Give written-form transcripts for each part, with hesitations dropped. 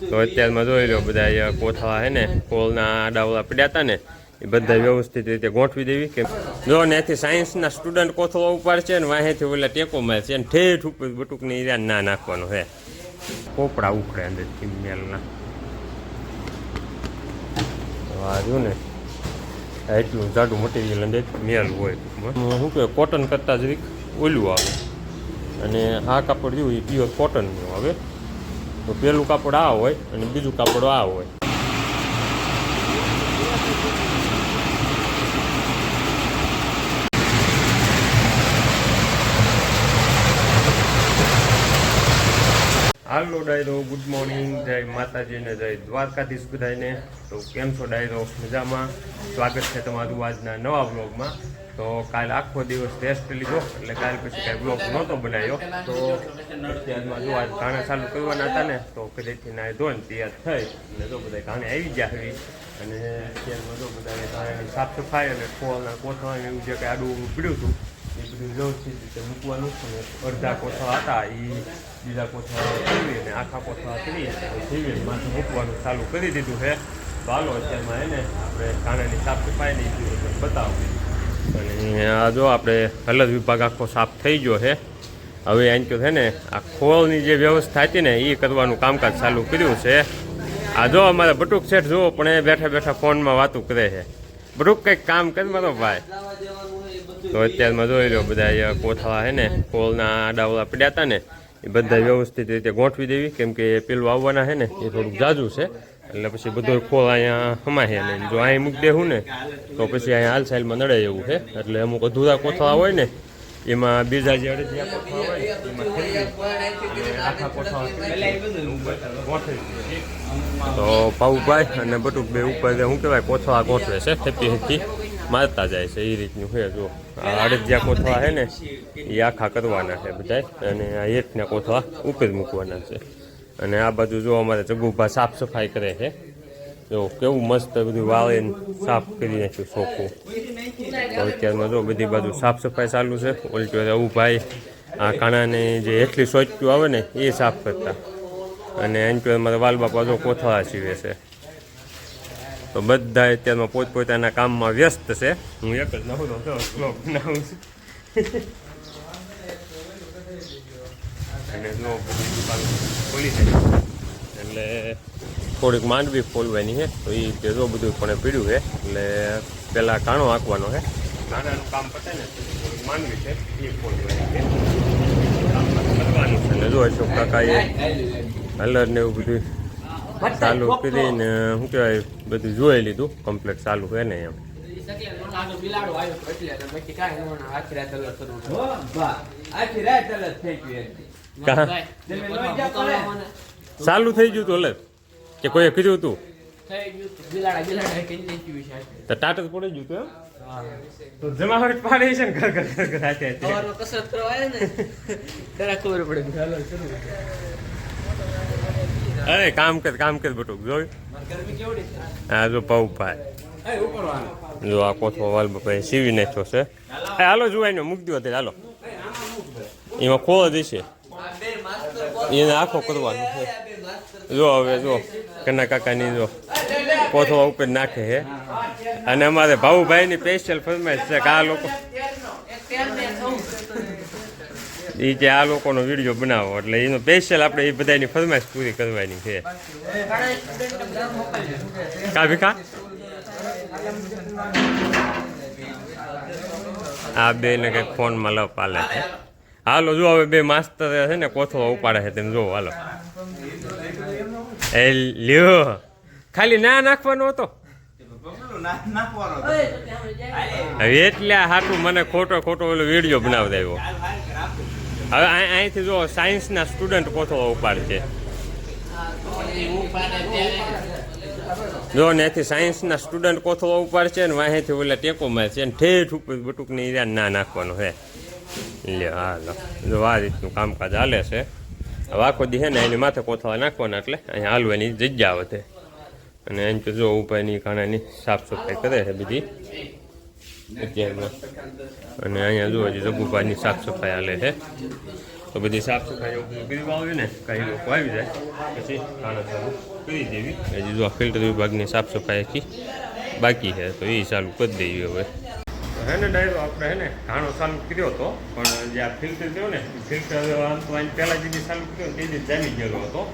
તો અત્યારમાં જોઈ લો બધા કોથળા છે ને કોલના આડાવડા પડ્યા હતા ને એ બધા વ્યવસ્થિત રીતે ગોઠવી દેવી કે જો ને એથી સાયન્સના સ્ટુડન્ટ કોથળો ઉપાડશે ને વાહેથી ઓલા ટેકો મારશે ને ઠેઠ ઉપર બટુકને ઈરાન ના નાખવાનું છે પોપડા ઉખડે અંદરથી મેલના જો ને એટલું જાડું મટીરિયલ અંદર મેલ હોય શું કહે કોટન કરતાં જરીક ઓલું આવે અને આ કાપડ જેવું એ પ્યોર કોટનનું આવે તો પેલું કાપડ આ હોય અને બીજું કાપડ આ હોય હાલો ડાયરો ગુડ મોર્નિંગ જય માતાજીને જય દ્વારકાધીશ બધાને તો કેમ છો ડાયરો મજામાં સ્વાગત છે તમારું આજના નવા વ્લોગમાં તો કાલ આખો દિવસ રેસ્ટ લીધો એટલે કાલ પછી કાંઈ વ્લોગ નહોતો બનાવ્યો તો અત્યારમાં જો આજ ઘાણા ચાલુ કરવાના હતા ને તો કદેથી ના ધોઈને તૈયાર થઈ અને જો બધા ઘાણે આવી ગયા આવી અને અત્યારમાં જો બધા ઘાણાની સાફ સફાઈ અને ખોળના કોથળાને એવું જે કંઈ આડું પીડ્યું હતું એ બધું વ્યવસ્થિત રીતે મૂકવાનું અને અડધા કોથળા હતા એ બીજા કોથળા કરી અને આખા કોથળા કરી જીવી માથે મૂકવાનું ચાલુ કરી દીધું છે ચાલો અત્યારમાં એને આપણે ઘાણાની સાફ સફાઈની બતાવું અને આ જો આપણે હલદ વિભાગ આખો સાફ થઈ ગયો છે હવે અહીં તો છે ને આ ખોળની જે વ્યવસ્થા હતી ને એ કરવાનું કામકાજ ચાલુ કર્યું છે આ જો અમારા બટુક શેઠ જુઓ પણ એ બેઠા બેઠા ફોનમાં વાતું કરે છે બટુક કંઈક કામ કરે મારો ભાઈ તો અત્યારમાં જોઈ લો બધા કોથળા છે ને ખોળના આડાવડા પડ્યા હતા ને એ બધા વ્યવસ્થિત રીતે ગોઠવી દેવી કેમ કે પેલું આવવાના છે ને એ થોડુંક જાજુ છે એટલે પછી બધો ખોળ અહીંયા હમાશે ને જો અહીં મૂકી દેવું ને તો પછી અહીંયા હાલ સાઈડમાં નડે એવું છે એટલે અમુક અધૂરા કોથળા હોય ને એમાં બીજા જે અડધિયા કોથળા હોય એમાં આખા કોથળા ગોઠવી તો પાઉભાઈ અને બટુક બે ઉપર શું કહેવાય કોથળા ગોઠવે છે થેપી હેકી મારતા જાય છે એ રીતનું છે જો આ અડધિયા કોથળા છે ને એ આખા કરવાના છે બધા અને આ હેઠના કોથળા ઉપર મૂકવાના છે અને આ બાજુ જો અમારે જગુભા સાફ સફાઈ કરે છે જો કેવું મસ્ત બધું વાળીને સાફ કરી નાખ્યું ચોખ્ખું તો અત્યારમાં જો બધી બાજુ સાફ સફાઈ ચાલુ છે ઓલટો રવુભાઈ આ કાણાની જે એટલી સોચક્યું આવે ને એ સાફ કરતા અને એન્ટો અમારા વાલ બાપા જો કોથળા સીવે છે તો બધા અત્યારમાં પોતપોતાના કામમાં વ્યસ્ત છે હું એક જ નવરો બ્લોગ બનાવું છું અને જો ખોલી જાય એટલે થોડીક માંડવી ખોલવાની છે તો એ રીતે જો બધું પણ પીડ્યું છે એટલે પહેલાં કાણો આંકવાનો છે કાણાનું કામ પતે ને થોડીક માંડવી છે એ ખોલવાની છે કરવાનું છે અને જો અશોક કાકાએ હલર ને એવું બધું ચાલુ કરીને શું કહેવાય બધું જોઈ લીધું કમ્પ્લીટ ચાલુ છે ને એમ ચાલુ થઈ ગયું તું હલે કે કોઈ કીધું તું તો ટાટ જ પડી ગયું તું તો જમાવટ પાડે છે ને ઘર ઘર ઘર હાથે કસરત કરવા આવ્યા ને ત્યારે ખબર પડે અરે કામ કર બટુક જોયું હા જો પાઉભાઈ જો આ કોથળો વાલ બાપા સીવી નાખ્યો છે હાલો જોવાય ને મૂકી દો અત્યારે હાલો એમાં ખોળ જશે એને આખો કરવાનો છે જો હવે જો કના કાકાની જો કોથળા ઉપર નાખે છે અને અમારે ભાઉભાઈની સ્પેશિયલ ફરમાઈશ છે કે આ લોકો એ જે આ લોકોનો વિડીયો બનાવો એટલે એનો સ્પેશિયલ આપણે એ બધાની ફરમાઈશ પૂરી કરવાની છે કા ભીખા આ બે ને કંઈક ફોનમાં લપ હાલે છે હાલો જો હવે બે માસ્તર છે ને કોથળો ઉપાડે છે તેમ જો હાલો એ લ્યો ખાલી ના નાખવાનો હતો હવે એટલે હાટું મને ખોટો ઓલો વિડીયો બનાવતા આવ્યો હવે અહીંથી જો સાયન્સના સ્ટુડન્ટ કોથળો ઉપાડશે જો ને એથી સાયન્સના સ્ટુડન્ટ કોથળો ઉપાડશે ને વાહેથી ઓલા ટેકો મારશે ને ઠેઠ ઉપર બટુકને ઈરાન ના નાખવાનું છે લે હાલો જો આ રીતનું કામકાજ હાલે છે હવે આખો દી છે ને એની માથે કોથળા નાખવાના એટલે અહીંયા હાલવાની જગ્યા વધે અને એમ તો જો ઉપાયની ઘાણાની સાફ સફાઈ કરે છે બધી અત્યારમાં અને અહીંયા જો હજી જગુભાઈની સાફ સફાઈ હાલે છે તો બધી સાફ સફાઈ એવું કરી આવ્યું ને કાંઈ લોકો આવી જાય પછી ખાણા ચાલુ કરી દેવી. હજી જો ફિલ્ટર વિભાગની સાફ સફાઈ આખી બાકી છે તો એ ચાલુ કરી દેવી હવે. હે ને ડાયરો આપણે હે ને ઘાણો ચાલુ કર્યો હતો પણ જે આ ફિલ્ટર થયો ને ફિલ્ટર આમ તો અહીં પહેલાં જે ચાલુ કર્યો ને તે જ જામી ગયેલો હતો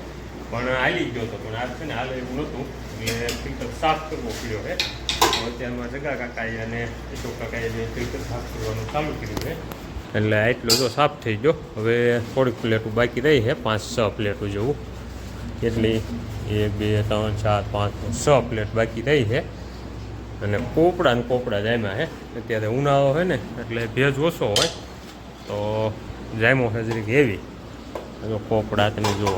પણ હાલી ગયો હતો પણ આ છે ને હાલ એવું નહોતું એટલે ફિલ્ટર સાફ કરવો પડ્યો છે. અત્યારમાં જગા કાકાએ અને અશોક કાકાએ જે ફિલ્ટર સાફ કરવાનું ચાલુ કર્યું છે એટલે એટલો જો સાફ થઈ ગયો. હવે થોડીક પ્લેટો બાકી રહી છે 5-6 પ્લેટો જેવું એટલી 1 2 3 4 5 6 પ્લેટ બાકી રહી છે અને કોપડા ને કોપડા જામ્યા છે. અત્યારે ઉનાળો હોય ને એટલે ભેજ ઓછો હોય તો જામ્યો છે જરીક હેવી. જો કોપડા તમે જુઓ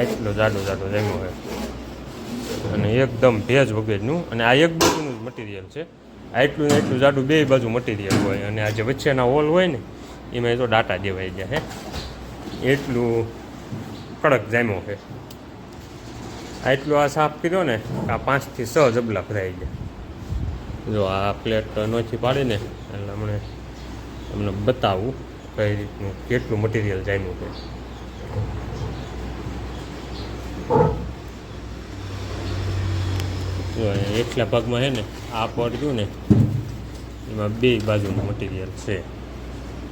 એટલો જાડો જામ્યો છે અને એકદમ ભેજ વગરનું અને આ એક બાજુનું જ મટીરિયલ છે. આટલું ને એટલું જાડું બે બાજુ મટીરિયલ હોય અને આ જે વચ્ચેના હોલ હોય ને એમાં તો ડાટા દેવાઈ જાય છે એટલું કડક જામ્યો છે. આટલું આ સાફ કર્યો ને આ 5 થી 6 જબલા ભરાઈ ગયા. જો આ પ્લેટ નોથી પાડીને એટલે તમને બતાવું કઈ રીતનું કેટલું મટીરિયલ જામ્યું છે. જો એકલા ભાગમાં છે ને આ પડ્યું ને એમાં 2 બાજુનું મટીરિયલ છે.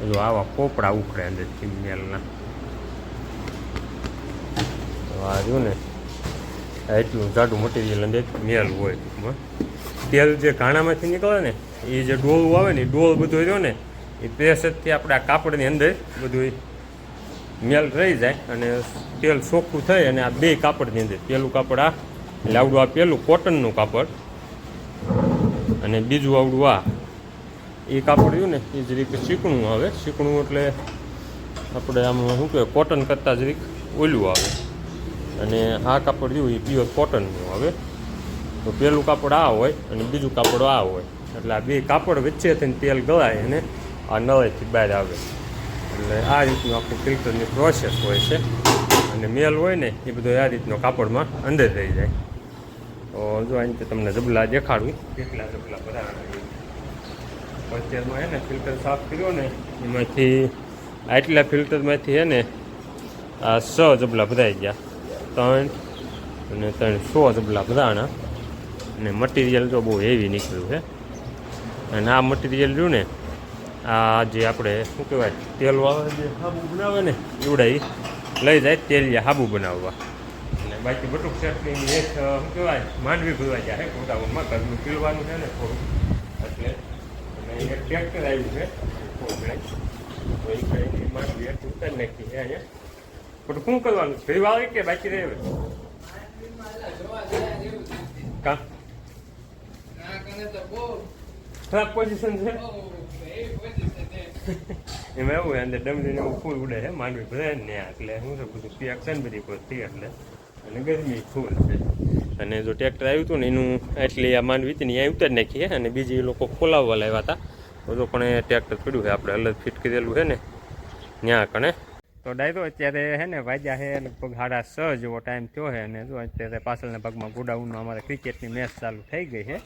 જો આવા પોપડા ઉખડે અંદરથી મેલના આ રહ્યું ને એટલું જાડું મટીરિયલ અંદર મેલ હોય. તેલ જે ઘાણામાંથી નીકળે ને એ જે ડોળું આવે ને એ ડોળ બધું રહ્યો ને એ પ્રેશરથી આપણે આ કાપડની અંદર બધું મેલ રહી જાય અને તેલ ચોખ્ખું થઈ અને આ 2 કાપડની અંદર પેલું કાપડ આ એટલે આવડું આ પેલું કોટનનું કાપડ અને બીજું આવડું આ એ કાપડ રહ્યું ને એ જરીક ચીકણું આવે. ચીકણું એટલે આપણે આમ શું કહેવાય કોટન કરતાં જરીક ઓલું આવે અને આ કાપડ રહ્યું એ પ્યોર કોટનનું આવે. તો પેલું કાપડ આ હોય અને બીજું કાપડ આ હોય એટલે આ 2 કાપડ વચ્ચે થઈને તેલ ગળાય અને આ નળેથી બહાર આવે. એટલે આ રીતનું આખું ફિલ્ટરની પ્રોસેસ હોય છે અને મેલ હોય ને એ બધો આ રીતનો કાપડમાં અંદર રહી જાય. તો જો અહીં તમને જબલા દેખાડું કેટલા જબલા ભરાવાના. અત્યારમાં હે ને ફિલ્ટર સાફ કર્યો ને એમાંથી આટલા ફિલ્ટરમાંથી હે ને આ 6 જબલા ભરાઈ ગયા. 3 અને 100 જબલા ભરાણા અને મટીરિયલ તો બહુ હેવી નીકળ્યું છે. અને આ મટીરિયલ રહ્યું ને આ જે આપણે શું કહેવાય તેલવાળા જે હાબુ બનાવે ને એવડા લઈ જાય તેલિયા હાબુ બનાવવા. અને બાકી બટુક સેટની એક શું કહેવાય માંડવી ભરવા જાય છે ગોડાઉનમાં ઘરનું પીલવાનું છે ને થોડું એટલે અને એક ટ્રેક્ટર આવ્યું છે તો એ કઈ માંડવી એક ઉતારી નાખી છે અહીંયા. પણ શું કરવાનું ફરી વાળી કે બાકી રહે કા ખરાબ પોઝિશન છે એમાં એવું હોય અંદર ડમરીને એવું ફૂલ ઉડે છે માંડવી ભરાય ને એટલે શું છે બધું પેક છે ને બધી કોઈ એટલે અને ગરમી ફૂલ છે. અને જો ટ્રેક્ટર આવ્યું હતું ને એનું એટલી આ માંડવી હતી ને અહીંયા ઉતારી નાખી છે અને બીજી લોકો ખોલાવવા લાવ્યા હતા. તો પણ એ ટ્રેક્ટર પડ્યું છે આપણે અલગ ફિટ કરેલું છે ને ત્યાં કણે. તો ડાયરો અત્યારે છે ને વાગ્યા છે લગભગ 6:30 જેવો ટાઈમ થયો છે અને જો અત્યારે પાછળના ભાગમાં ગોડાઉનમાં અમારે ક્રિકેટની મેચ ચાલુ થઈ ગઈ છે.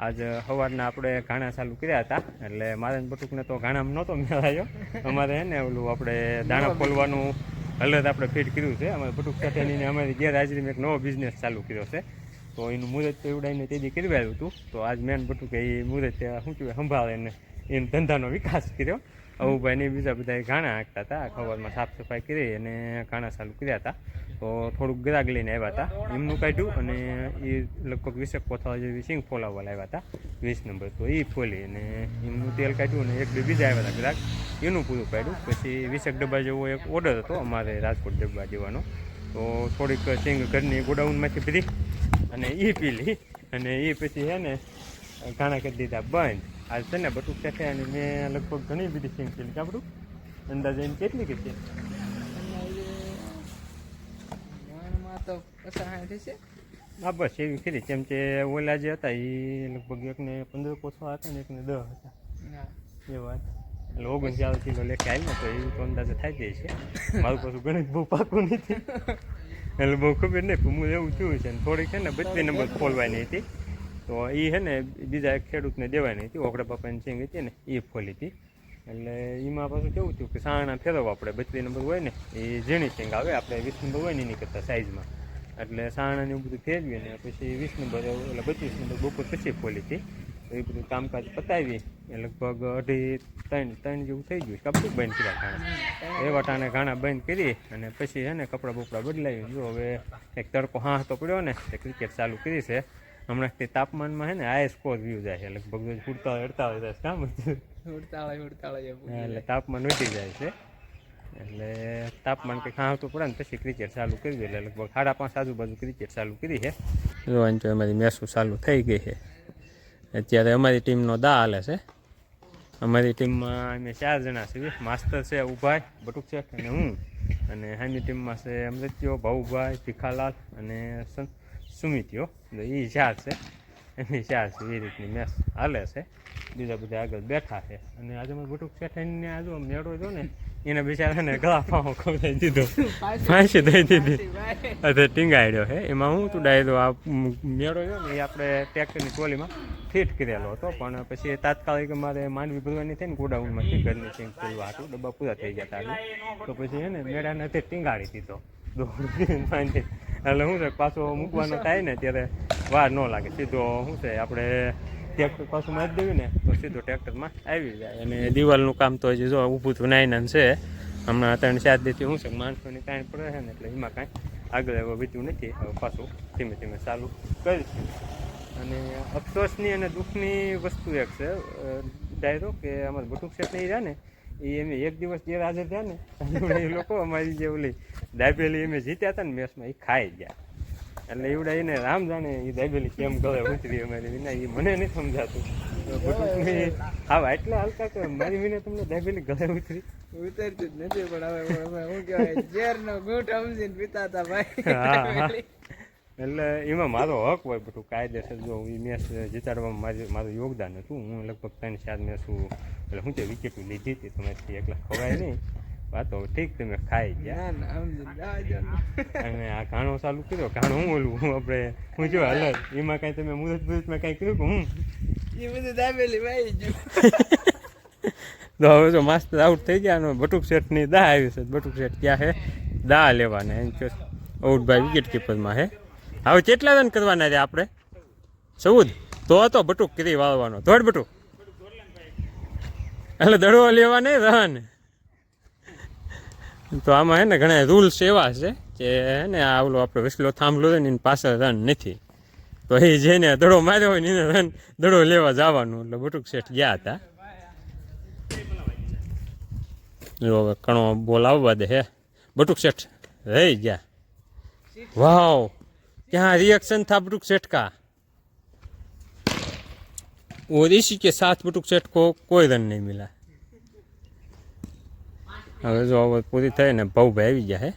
આજ સવારના આપણે ઘાણા ચાલુ કર્યા હતા એટલે મારે બટુકને તો ઘાણામાં નહોતો મેળાયો. અમારે છે ને ઓલું આપણે દાણા ખોલવાનું હલત આપણે ફિટ કર્યું છે. અમારે બટુક સાથેની અમારી ગેરહાજરીમાં એક નવો બિઝનેસ ચાલુ કર્યો છે તો એનું મુહૂર્ત તો એવડાઈને તેજી કરવાયું હતું. તો આજ મેન બટુકે એ મુહૂર્ત શું કહેવાય સંભાળે ને એનો ધંધાનો વિકાસ કર્યો. અવુભાઈ ને બીજા બધા ઘાણા હાંકતા હતા. ખબરમાં સાફ સફાઈ કરી અને ઘાણા ચાલુ કર્યા હતા. તો થોડુંક ગ્રાહક લઈને આવ્યા હતા એમનું કાઢ્યું અને એ લગભગ 20 કોથળા જેવી સિંગ ફોલાવવા લાવ્યા હતા 20 નંબર. તો એ ફોલી અને એમનું તેલ કાઢ્યું અને 1-2 બીજા આવ્યા હતા ગ્રાહક એનું પૂરું કાઢ્યું. પછી 20 ડબ્બા જેવો એક ઓર્ડર હતો અમારે રાજકોટ ડબ્બા દેવાનો. તો થોડીક સિંગ ઘરની ગોડાઉનમાંથી ભરી અને એ પીલી અને એ પછી છે ને ઘાણા કરી દીધા બંધ. આજ છે ને બટુક સાથે અને મેં લગભગ ઘણી બધી સિંગ પીલી કાપડું અંદાજે એમ કેટલી કે છે હા બસ એવી ખરી. કેમ કે ઓલા જે હતા એ લગભગ એકને 15 કોથળા હતા ને એકને 10 હતા એ વાત. એટલે 39 કિલો લેખે આવી ને તો એવું તો અંદાજે થાય જાય છે. મારું પાછું ગણિત બહુ પાકું નથી એટલે બહુ ખબર નહીં પણ હું એવું થયું છે. થોડીક છે ને 32 નંબર ખોલવાની હતી તો એ છે ને બીજા એક ખેડૂતને દેવાની હતી. ઓગડા બાપાની સિંગ હતી ને એ ફોલી હતી. એટલે એમાં પાછું કેવું થયું કે સાણા ફેરવવા આપણે 32 નંબર હોય ને એ ઝીણી સિંગ આવે, આપણે 20 નંબર હોય ને એની કરતાં સાઇઝમાં. એટલે સાણાને એવું બધું ફેરવી ને પછી 20 નંબર એટલે 32 નંબર બપોર પછી ખોલી હતી. તો એ બધું કામકાજ પતાવી લગભગ 2.5-3 જેવું થઈ ગયું. કપડું બંધ કર્યા ઘાણા, એ વટાણે ઘાણા બંધ કરી અને પછી છે ને કપડાં બપડા બદલાવી. જો હવે એક તડકો તો પડ્યો ને તે ક્રિકેટ ચાલુ કરી છે. હમણાં તે તાપમાનમાં છે ને હાઈ સ્કોર વ્યૂ જાય છે, લગભગ 48 કામ એટલે તાપમાન વધી જાય છે. એટલે તાપમાન કંઈક તો પડે ને પછી ક્રિકેટ ચાલુ કરી દે. એટલે લગભગ 5:30 આજુબાજુ ક્રિકેટ ચાલુ કરી છે. જોવાની તો અમારી મેચો ચાલુ થઈ ગઈ છે. અત્યારે અમારી ટીમનો દા હાલે છે. અમારી ટીમમાં અમે 4 જણા છીએ. માસ્તર છે, ઉભાઈ, બટુક શેઠ અને હું. અને હાની ટીમમાં છે અમૃત્યો, ભાઉભાઈ, ભીખાલાલ અને સુમિત્યો. એ 4 છે, એની 4 છે. એ રીતની મેચ હાલે છે. બીજા બધા આગળ બેઠા છે. અને આજે અમારે બટુક શેઠને આજુ મેળો જો ને એને બિચારાને ગળા પાવો ખવડાવી દીધો, ફાંસી દઈ દીધી. અત્યારે ટીંગાડ્યો છે. એમાં હું તું ડાયરો આ મેળો જો ને એ આપણે ટ્રેક્ટરની ટ્રોલીમાં ફિટ કરેલો હતો, પણ પછી તાત્કાલિક મારે માંડવી ભરવાની થઈ ને ગોડાઉનમાંથી ઘરની સિંગ ખોલવા હતું, ડબ્બા પૂરા થઈ ગયા હતા. તો પછી છે ને મેળાને અત્યારે ટીંગાડી દીધો એટલે શું છે પાછો મૂકવાનો થાય ને ત્યારે વાર ન લાગે, સીધો શું છે આપણે ટ્રેક્ટર પાછું મારી દેવી ને તો સીધો ટ્રેક્ટરમાં આવી જાય. અને દિવાલનું કામ તો હજી જો ઊભું થયું નાયનાન છે. હમણાં 3-4 દીથી શું છે માણસોની તાણ પડે છે ને એટલે એમાં કાંઈ આગળ હવે વીત્યું નથી. હવે પાછું ધીમે ધીમે ચાલુ કરીશું. અને અફસોસની અને દુઃખની વસ્તુ એક છે ડાયરો કે અમારે બટુક શેઠ રહ્યા ને એ એમ એક દિવસ ગેરહાજર થયા ને એ લોકો અમારી જે ઓલી દાબેલી અમે જીત્યા હતા ને મેચમાં એ ખાઈ ગયા. એટલે એવડા એને રામ જાણે એ દાબેલી કેમ ગળે ઉતરી અમારી વિના, એ મને નથી સમજાતું. બટુકની આવા એટલા હલકા કે મારી વિના તમને દાબેલી ગળે ઉતરતી જ નથી. પણ હવે શું કહેવાય ઝેરનો ઘૂંટ સમજીને પીતા હતા ભાઈ. હા, એટલે એમાં મારો હક હોય બધું કાયદેસર. જો એ મેચ જીતાડવામાં મારું યોગદાન હતું. હું લગભગ 3-4 મેચું એટલે હું તે વિકેટો લીધી હતી, તમે એકલા ખવાય નહીં. વાતો ઠીક તમે ખાઈ ગયા. અને આ ઘાણો ચાલુ કર્યો. ઘાણો હું ઓલું આપણે હું જો હાલ એમાં કાંઈ તમે મુહૂર્તમાં કાંઈ કર્યું કે હું એ બધું દાબેલી વાઈ ગયું. તો હવે જો માસ્તર આઉટ થઈ ગયા. બટુક શેઠની દા આવી છે. બટુક શેઠ ક્યાં છે દા લેવાના એમ કે આઉટભાઈ વિકેટ કીપરમાં છે. હવે કેટલા રન કરવાના છે આપણે? 14. તો બટુક કરી વાળવાનો. ધોડ બટુક એટલે દડો લેવા નહીં રન. તો આમાં હે ને ઘણા રૂલ્સ એવા છે કે હે ને આ ઓલો આપણો વિસલો થાંભલો છે ને એની પાછળ રન નથી. તો એ જેને દડો માર્યો હોય ને એને રન દડો લેવા જવાનું. એટલે બટુક શેઠ ગયા હતા. હવે ઘણો બોલ આવવા દે હે. બટુક શેઠ રહી ગયા. વાવ, क्या रिएक्शन था बटुक सेठ का। और इसी के साथ बटुक सेठ को कोई रन नहीं मिला। હવે જો હવે પૂરી થઈ ને ભાઉભાઈ આવી ગયા હે.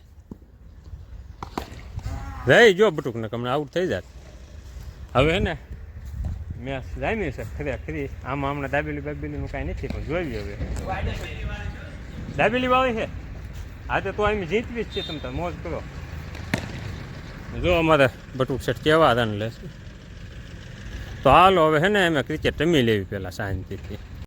રહી જો બટુક ને હમણાં આઉટ થઈ જાત. હવે હે ને મેચ જામી છે ખરી. આમાં હમણાં દાબેલીનું કાંઈ નથી, પણ જોઈ હવે દાબેલી વાળી છે. આજે તો અમે જીતવી જ છે. તમે મોજ કરો. જો અમારે બટુક સેઠ કેવા રન લેશે. તો હાલો હવે હે ને અમે ક્રિકેટ રમી લેવી પહેલાં શાંતિથી.